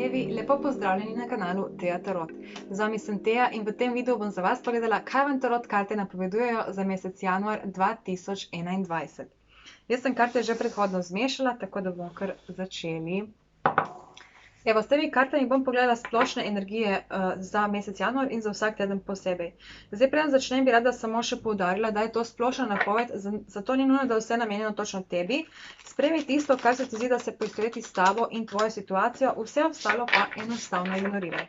levi, lepo pozdravljeni na kanalu Teja Tarot. Z vami sem Teja in v tem videu bom za vas pogledala, kaj vam tarot karte napovedujejo za mesec januar 2021. Jaz sem karte že predhodno zmešala, tako da bomo kar začeli. Evo, s temi kartami bom pogledala splošne energije za mesec januar in za vsak teden posebej. Zdaj, preden začnem, bi rada samo še poudarila, da je to splošna napoved, zato ni nujno, da je vse namenjeno točno tebi. Spremi tisto, kar se ti zdi, da se poistoveti s tabo in tvojo situacijo, vse ostalo pa enostavno ignoriraj.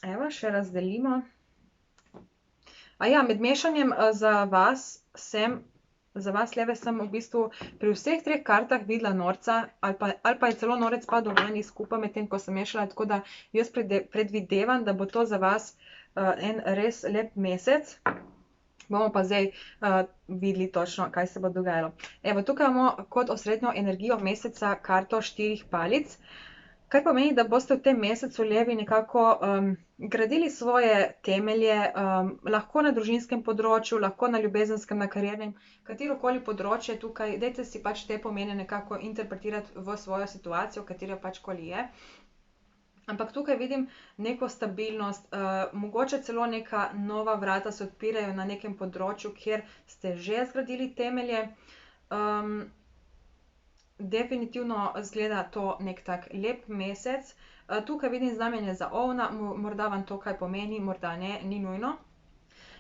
Evo, še razdelimo. Med mešanjem za vas leve sem v bistvu pri vseh treh kartah videla norca ali pa je celo norec padel ven iz kupa medtem, ko sem mešala, tako da jaz predvidevam, da bo to za vas en res lep mesec. Bomo pa zdaj videli točno, kaj se bo dogajalo. Evo, tukaj imamo kot osrednjo energijo meseca karto 4 palic, kar pomeni, da boste v tem mesecu levi nekako gradili svoje temelje, lahko na družinskem področju, lahko na ljubezenskem, na kariernem, katerokoli področje tukaj, dajte si pač te pomene nekako interpretirati v svojo situacijo, katera pač koli je. Ampak tukaj vidim neko stabilnost, mogoče celo neka nova vrata se odpirajo na nekem področju, kjer ste že zgradili temelje. Definitivno izgleda to nek tak lep mesec. Tukaj vidim znamenje za ovna, morda vam to kaj pomeni, morda ne, ni nujno.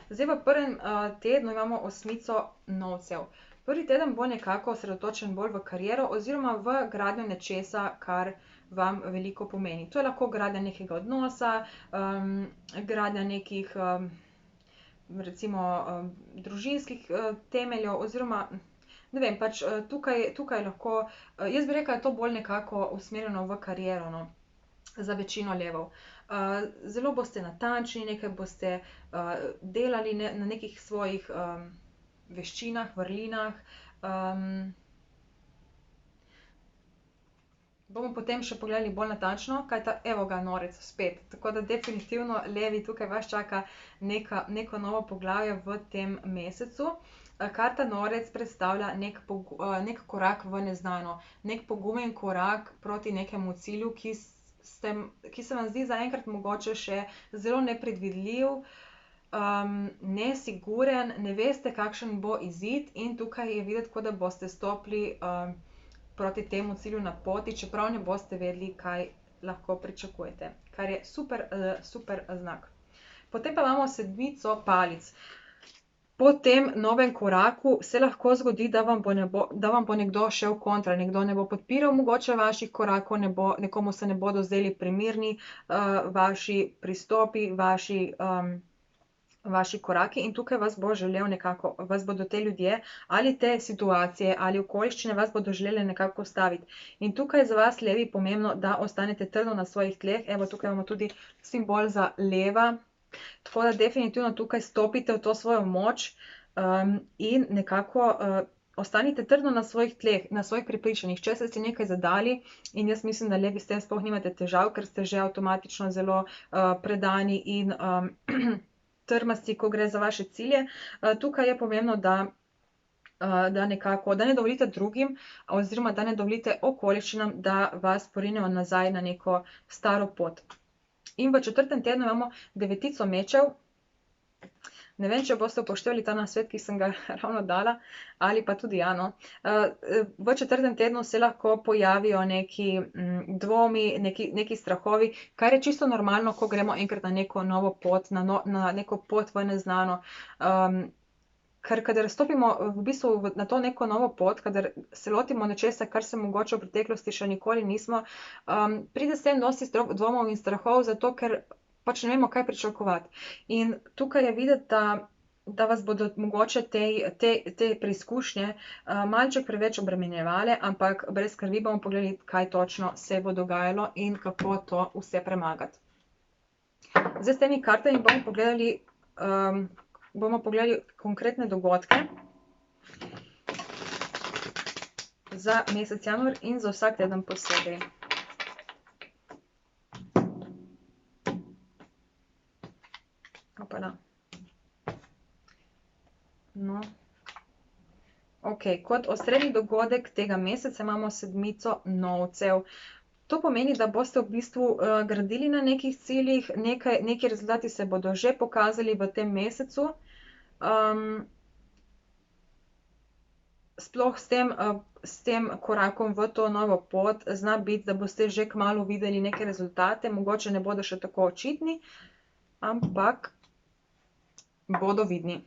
Zdaj v prvem tednu imamo osmico novcev. Prvi teden bo nekako osredotočen bolj v kariero oziroma v gradnjo nečesa, kar vam veliko pomeni. To je lahko gradnja nekega odnosa, gradnja nekih recimo družinskih temeljev oziroma ne vem, pač tukaj lahko, jaz bi rekla, da je to bolj nekako usmerjeno v kariero, no, za večino levov. Zelo boste natančni, nekaj boste delali na nekih svojih veščinah, vrlinah. Bomo potem še pogledali bolj natančno, evo ga norec spet, tako da definitivno levi tukaj vas čaka neko novo poglavje v tem mesecu. Karta norec predstavlja nek korak v neznano, nek pogumen korak proti nekemu cilju, ki se vam zdi zaenkrat mogoče še zelo nepredvidljiv, nesiguren, ne veste, kakšen bo izid, in tukaj je videti, kot da boste stopili proti temu cilju na poti, čeprav ne boste vedeli, kaj lahko pričakujete, kar je super, super znak. Potem pa imamo sedmico palic. Po tem novem koraku se lahko zgodi, da vam bo nekdo šel kontra, nekdo ne bo podpiral mogoče vaših korakov, nekomu se ne bodo zdeli primerni vaši pristopi, vaši koraki, in tukaj vas bo želel nekako, vas bodo te ljudje ali te situacije ali okoliščine vas bodo želeli nekako ustaviti. In tukaj je za vas levi pomembno, da ostanete trdno na svojih tleh. Evo, tukaj imamo tudi simbol za leva. Tako da definitivno tukaj stopite v to svojo moč in nekako ostanite trdno na svojih tleh, na svojih prepričanjih. Če ste si nekaj zadali, in jaz mislim, da levi s tem sploh nimate težav, ker ste že avtomatično zelo predani in trmasti, ko gre za vaše cilje. Tukaj je pomembno, da ne dovolite drugim oziroma da ne dovolite okoliščinam, da vas porinejo nazaj na neko staro pot. In v četrtem tednu imamo devetico mečev. Ne vem, če boste upoštevali ta nasvet, ki sem ga ravno dala, ali pa tudi ja, no. V četrtem tednu se lahko pojavijo neki dvomi, neki strahovi, kar je čisto normalno, ko gremo enkrat na neko novo pot, na neko pot v neznano. Ker kadar stopimo v bistvu na to neko novo pot, kadar se lotimo nečesa, kar se mogoče v preteklosti še nikoli nismo, pride s tem dosti dvomov in strahov, zato ker pač ne vemo, kaj pričakovati. In tukaj je videti, da vas bodo mogoče te preizkušnje malček preveč obremenjevale, ampak brez skrbi bomo pogledali, kaj točno se bo dogajalo in kako to vse premagati. Zdaj s temi kartami bomo pogledali konkretne dogodke za mesec januar in za vsak teden posebej. Opala. No. Ok, kot osrednji dogodek tega meseca imamo sedmico novcev. To pomeni, da boste v bistvu gradili na nekih ciljih, neki rezultati se bodo že pokazali v tem mesecu. Sploh s tem korakom v to novo pot zna biti, da boste že kmalu videli neke rezultate, mogoče ne bodo še tako očitni, ampak bodo vidni.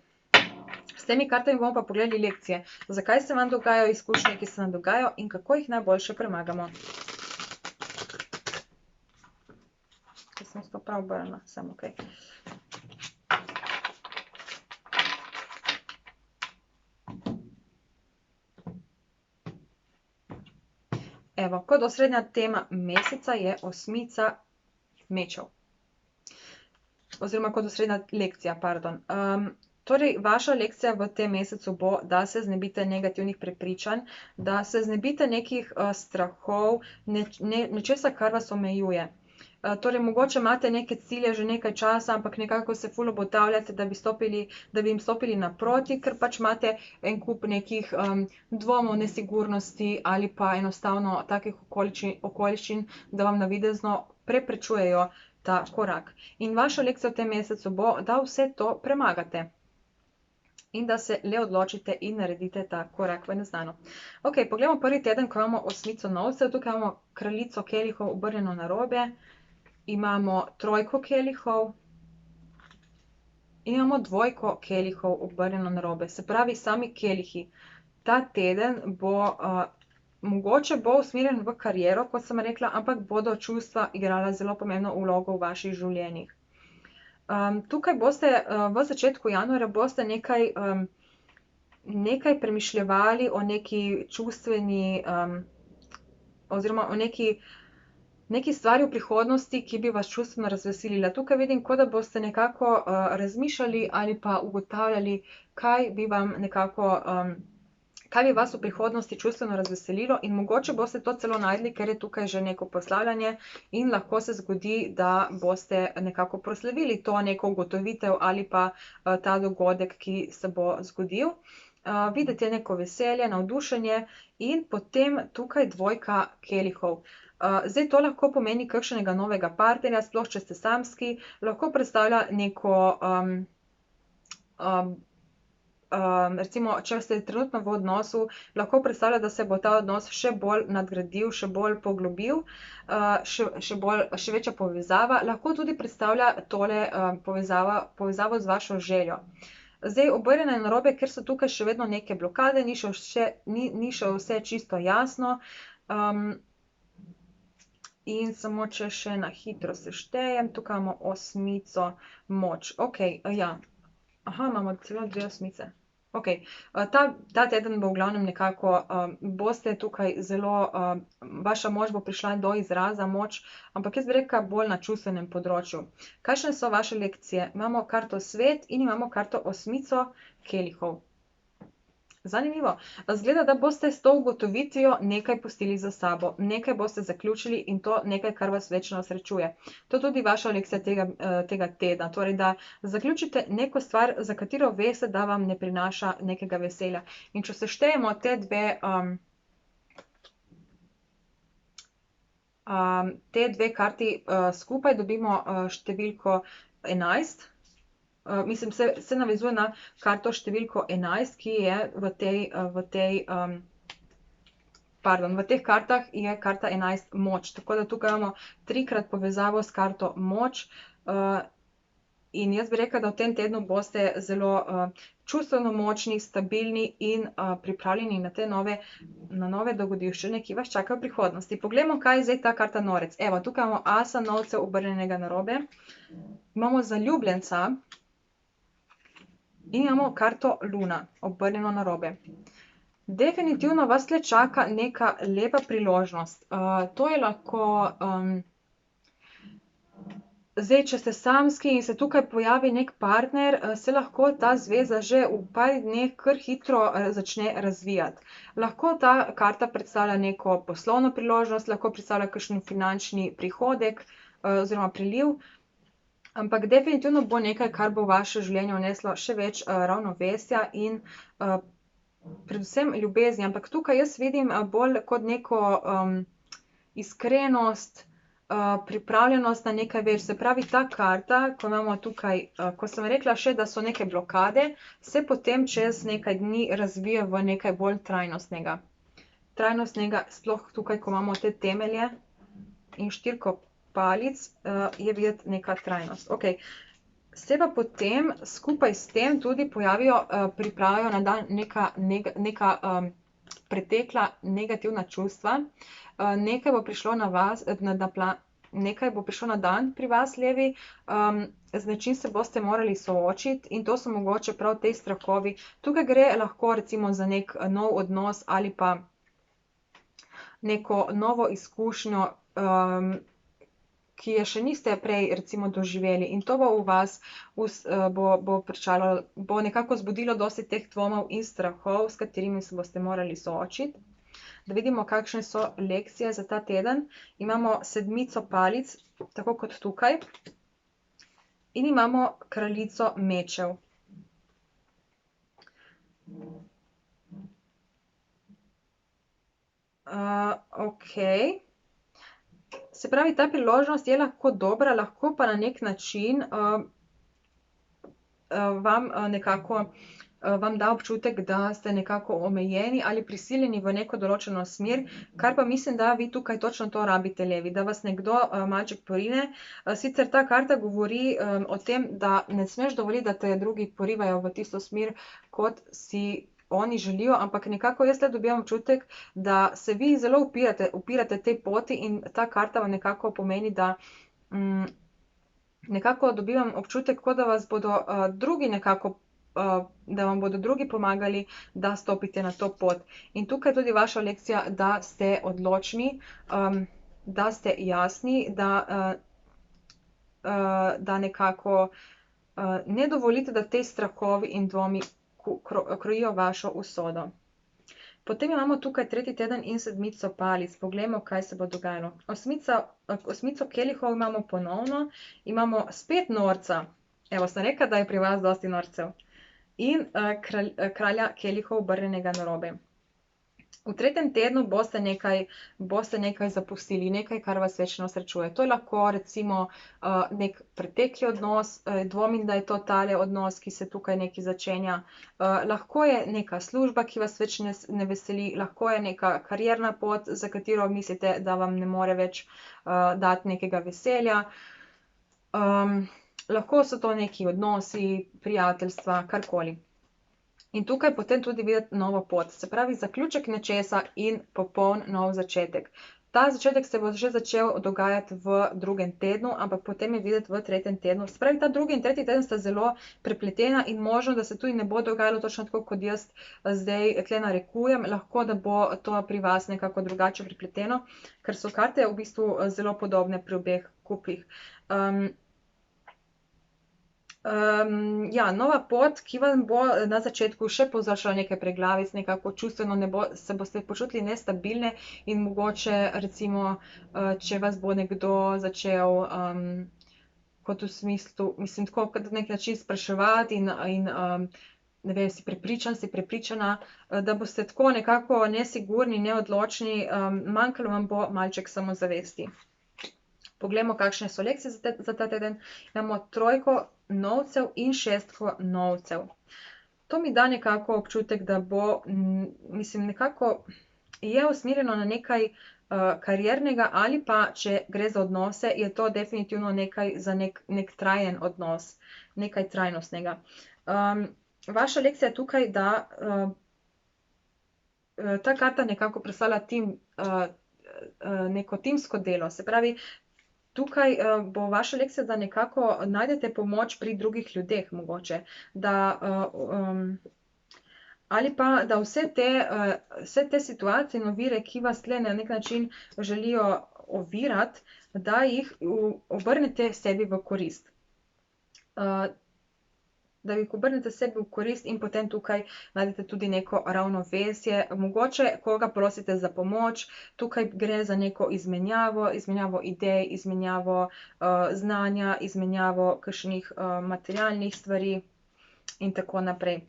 S temi kartami bomo pa pogledali lekcije, zakaj se vam dogajajo izkušnje, ki se nam dogajajo in kako jih najboljše premagamo. Če sem to prav obrnila, sem okej. Evo, kot osrednja tema meseca je osmica mečev. Oziroma kot osrednja lekcija, pardon. Torej, vaša lekcija v tem mesecu bo, da se znebite negativnih prepričanj, da se znebite nekih strahov, nečesa, kar vas omejuje. Torej, mogoče imate neke cilje že nekaj časa, ampak nekako se ful obotavljate, da bi jim stopili naproti, ker pač imate en kup nekih dvomov, nesigurnosti ali pa enostavno takih okoliščin, da vam navidezno preprečujejo ta korak. In vaša lekcija v tem mesecu bo, da vse to premagate. In da se le odločite in naredite ta korak v neznano. Ok, pogledamo prvi teden, ko imamo osmico novcev. Tukaj imamo kraljico kelihov obrnjeno narobe. Imamo trojko kelihov in imamo dvojko kelihov obrnjeno narobe. Se pravi, sami kelihi. Ta teden bo, mogoče bo usmerjen v kariero, kot sem rekla, ampak bodo čustva igrala zelo pomembno vlogo v vaših življenjih. Tukaj boste v začetku januarja boste nekaj premišljevali o neki čustveni oziroma o neki stvari v prihodnosti, ki bi vas čustveno razveselila. Tukaj vidim, kot da boste nekako razmišljali ali pa ugotavljali, kaj bi vas v prihodnosti čustveno razveselilo, in mogoče boste to celo našli, ker je tukaj že neko proslavljanje in lahko se zgodi, da boste nekako proslavili to neko ugotovitev ali pa ta dogodek, ki se bo zgodil. Videti je neko veselje, navdušenje in potem tukaj dvojka kelihov. Zdaj to lahko pomeni kakšnega novega partnerja, sploh če ste samski, lahko predstavlja neko recimo, če ste trenutno v odnosu, lahko predstavlja, da se bo ta odnos še bolj nadgradil, še bolj poglobil, še večja povezava. Lahko tudi predstavlja tole povezavo z vašo željo. Zdaj, obrnjene narobe, ker so tukaj še vedno neke blokade, ni še vse čisto jasno. In samo če še na hitro seštejem, tukaj imamo osmico moč. Ok, ja. Aha, imamo celo 2 osmice. Ok, ta teden bo v glavnem nekako, boste tukaj zelo, vaša moč bo prišla do izraza, moč, ampak jaz bi rekla bolj na čustvenem področju. Kakšne so vaše lekcije? Imamo karto svet in imamo karto osmico kelihov. Zanimivo. Zgleda, da boste s to ugotovitvijo nekaj pustili za sabo, nekaj boste zaključili in to nekaj, kar vas večno osrečuje. To je tudi vaša lekcija tega tedna, torej da zaključite neko stvar, za katero veste, da vam ne prinaša nekega veselja. In če seštejemo te dve karti skupaj, dobimo številko 11. Mislim, se navezuje na karto številko 11, ki je v teh kartah je karta 11 moč. Tako da tukaj imamo 3-krat povezavo s karto moč. In jaz bi rekla, da v tem tednu boste zelo čustveno močni, stabilni in pripravljeni na nove dogodivščine, ki vas čakajo v prihodnosti. Poglejmo, kaj je zdaj ta karta norec. Evo, tukaj imamo asa novcev obrnjenega narobe. Imamo zaljubljenca. In imamo karto luna, obrnjeno narobe. Definitivno vas tle čaka neka lepa priložnost. To je lahko, zdaj, če ste samski in se tukaj pojavi nek partner, se lahko ta zveza že v par dneh kar hitro začne razvijati. Lahko ta karta predstavlja neko poslovno priložnost, lahko predstavlja kakšen finančni prihodek oziroma priliv. Ampak definitivno bo nekaj, kar bo v vaše življenje vneslo še več ravnovesja in predvsem ljubezni. Ampak tukaj jaz vidim bolj kot neko iskrenost, pripravljenost na nekaj več. Se pravi, ta karta, ko imamo tukaj, ko sem rekla še, da so neke blokade, se potem čez nekaj dni razvije v nekaj bolj trajnostnega. Trajnostnega, sploh tukaj, ko imamo te temelje in štirko palic, je videti neka trajnost. Ok, se pa potem skupaj s tem tudi pojavijo, pripravijo na dan neka pretekla negativna čustva. Nekaj bo prišlo na vas, nekaj bo prišlo na dan pri vas, levi, z nečim se boste morali soočiti in to so mogoče prav te strahovi. Tukaj gre lahko recimo za nek nov odnos ali pa neko novo izkušnjo, ki je še niste prej recimo doživeli, in to bo v vas bo nekako zbudilo dosti teh dvomov in strahov, s katerimi se boste morali soočiti. Da vidimo, kakšne so lekcije za ta teden. Imamo sedmico palic, tako kot tukaj, in imamo kraljico mečev. Ok. Se pravi, ta priložnost je lahko dobra, lahko pa na nek način vam nekako vam da občutek, da ste nekako omejeni ali prisiljeni v neko določeno smer, kar pa mislim, da vi tukaj točno to rabite, levi, da vas nekdo malček porine. Sicer ta karta govori o tem, da ne smeš dovoliti, da te drugi porivajo v tisto smer, kot si oni želijo, ampak nekako jaz le dobivam občutek, da se vi zelo upirate tej poti in ta karta vam nekako pomeni, da nekako dobivam občutek, kot da vas bodo drugi nekako, da vam bodo drugi pomagali, da stopite na to pot. In tukaj tudi vaša lekcija, da ste odločni, da ste jasni, da nekako ne dovolite, da te strahovi in dvomi krojijo vašo usodo. Potem imamo tukaj tretji teden in sedmico palic. Poglejmo, kaj se bo dogajalo. Osmico kelihov imamo ponovno, imamo spet norca. Evo, sem rekla, da je pri vas dosti norcev. In kralja kelihov obrnjenega narobe. V tretjem tednu boste nekaj zapustili, nekaj, kar vas več ne osrečuje. To je lahko recimo nek pretekli odnos, dvomim, da je to tale odnos, ki se tukaj nekaj začenja. Lahko je neka služba, ki vas več ne veseli, lahko je neka karierna pot, za katero mislite, da vam ne more več dati nekega veselja. Lahko so to neki odnosi, prijateljstva, karkoli. In tukaj potem tudi videti novo pot, se pravi zaključek nečesa in popoln nov začetek. Ta začetek se bo že začel dogajati v drugem tednu, ampak potem je videti v tretjem tednu. Se pravi, ta drugi in tretji teden sta zelo prepletena in možno, da se tudi ne bo dogajalo točno tako, kot jaz zdaj tle narekujem. Lahko, da bo to pri vas nekako drugače prepleteno, ker so karte v bistvu zelo podobne pri obeh kupih. Ja, nova pot, ki vam bo na začetku še povzročala nekaj preglavic, nekako čustveno se boste počutili nestabilne in mogoče recimo, če vas bo nekdo začel kot v smislu, mislim tako, kot na nek način spraševati in ne vem, si prepričana, da boste tako nekako nesigurni, neodločni, manjkalo vam bo malček samozavesti. Poglejmo, kakšne so lekcije za ta teden. Imamo trojko novcev in šestko novcev. To mi da nekako občutek, da bo, mislim, nekako je usmerjeno na nekaj kariernega ali pa, če gre za odnose, je to definitivno nekaj za nek trajen odnos, nekaj trajnostnega. Vaša lekcija je tukaj, da ta karta nekako predstavlja neko timsko delo, se pravi, tukaj bo vaša lekcija, da nekako najdete pomoč pri drugih ljudeh mogoče, ali pa, da vse te situacije in ovire, ki vas tle na nek način želijo ovirati, da jih obrnete sebi v korist. Da jih obrnete sebi v korist in potem tukaj najdete tudi neko ravnovesje, mogoče koga prosite za pomoč, tukaj gre za neko izmenjavo idej, izmenjavo znanja, izmenjavo kakšnih materialnih stvari in tako naprej.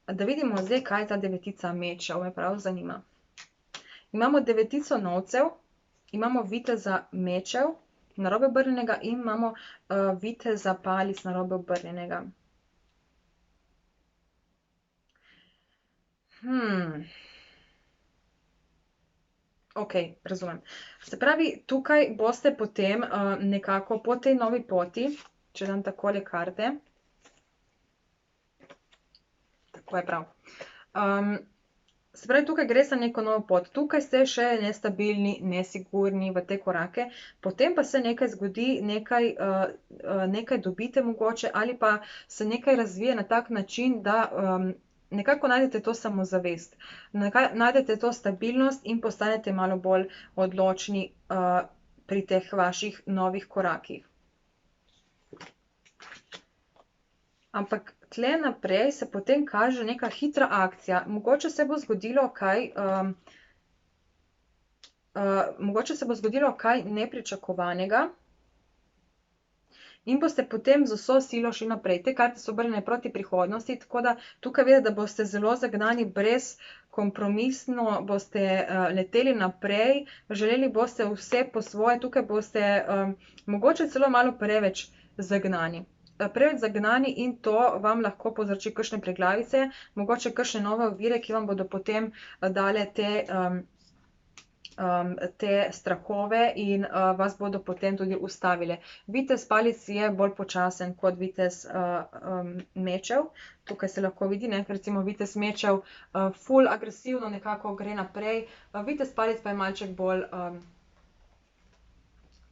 Da vidimo zdaj, kaj je ta devetica mečev, me prav zanima. Imamo devetico novcev, imamo viteza mečev narobe obrnjenega in imamo viteza palic narobe obrnjenega. Ok, razumem. Se pravi, tukaj boste potem nekako po tej novi poti, če dam takole karte, tako je prav. Se pravi, tukaj gre za neko novo pot. Tukaj ste še nestabilni, nesigurni v te korake, potem pa se nekaj zgodi, nekaj dobite mogoče ali pa se nekaj razvije na tak način, da nekako najdete to samozavest, najdete to stabilnost in postanete malo bolj odločni pri teh vaših novih korakih. Ampak tle naprej se potem kaže neka hitra akcija. Mogoče se bo zgodilo kaj nepričakovanega in boste potem z vso silo šli naprej. Te karte so obrnjene proti prihodnosti, tako da tukaj vidite, da boste zelo zagnani, brezkompromisno boste leteli naprej, želeli boste vse po svoje, tukaj boste mogoče celo malo preveč zagnani. In to vam lahko povzroči kakšne preglavice, mogoče kakšne nove ovire, ki vam bodo potem dale te strahove in vas bodo potem tudi ustavile. Vitez palic je bolj počasen kot vitez mečev. Tukaj se lahko vidi, recimo vitez mečev ful agresivno nekako gre naprej, vitez palic pa je malček bolj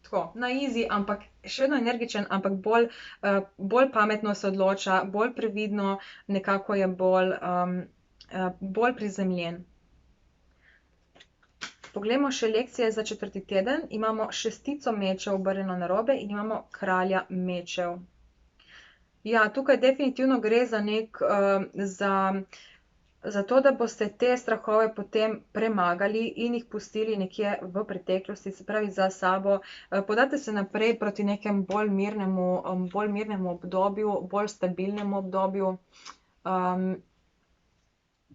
tako, na easy, ampak še vedno energičen, ampak bolj pametno se odloča, bolj previdno, nekako je bolj prizemljen. Poglejmo še lekcije za 4. teden. Imamo šestico mečev obrnjeno narobe in imamo kralja mečev. Ja, tukaj definitivno gre za to, da boste te strahove potem premagali in jih pustili nekje v preteklosti, se pravi za sabo. Podate se naprej proti nekem bolj mirnemu obdobju, bolj stabilnemu obdobju.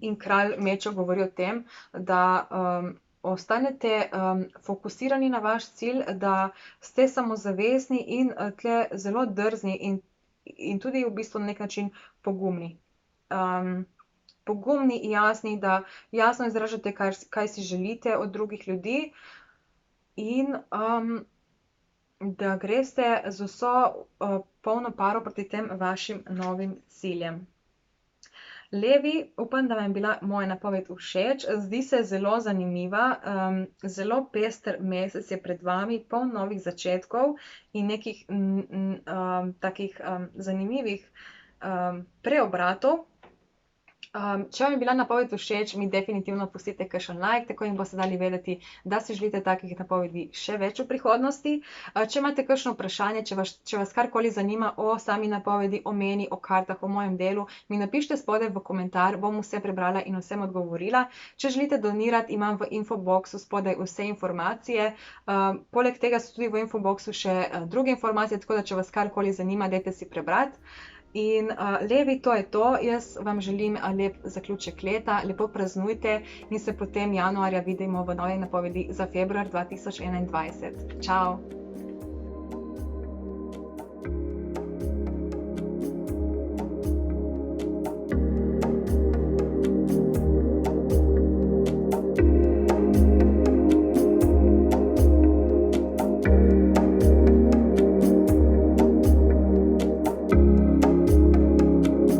In kralj mečev govori o tem, da ostanete fokusirani na vaš cilj, da ste samozavestni in tle zelo drzni in tudi v bistvu na nek način pogumni. Pogumni, jasni, da jasno izražate, kaj si želite od drugih ljudi in da greste z vso polno paro proti tem vašim novim ciljem. Levi, upam, da vam je bila moja napoved všeč. Zdi se zelo zanimiva, zelo pester mesec je pred vami, poln novih začetkov in nekih takih zanimivih preobratov. Če vam je bila napoved všeč, mi definitivno pustite kakšen like, tako jim boste dali vedeti, da si želite takih napovedi še več v prihodnosti. Če imate kakšno vprašanje, če vas karkoli zanima o sami napovedi, o meni, o kartah, o mojem delu, mi napišite spodaj v komentar, bom vse prebrala in vsem odgovorila. Če želite donirati, imam v infoboxu spodaj vse informacije. Poleg tega so tudi v infoboxu še druge informacije, tako da če vas karkoli zanima, dajte si prebrati. In levi, to je to. Jaz vam želim lep zaključek leta, lepo praznujte in se potem januarja vidimo v novi napovedi za februar 2021. Čau!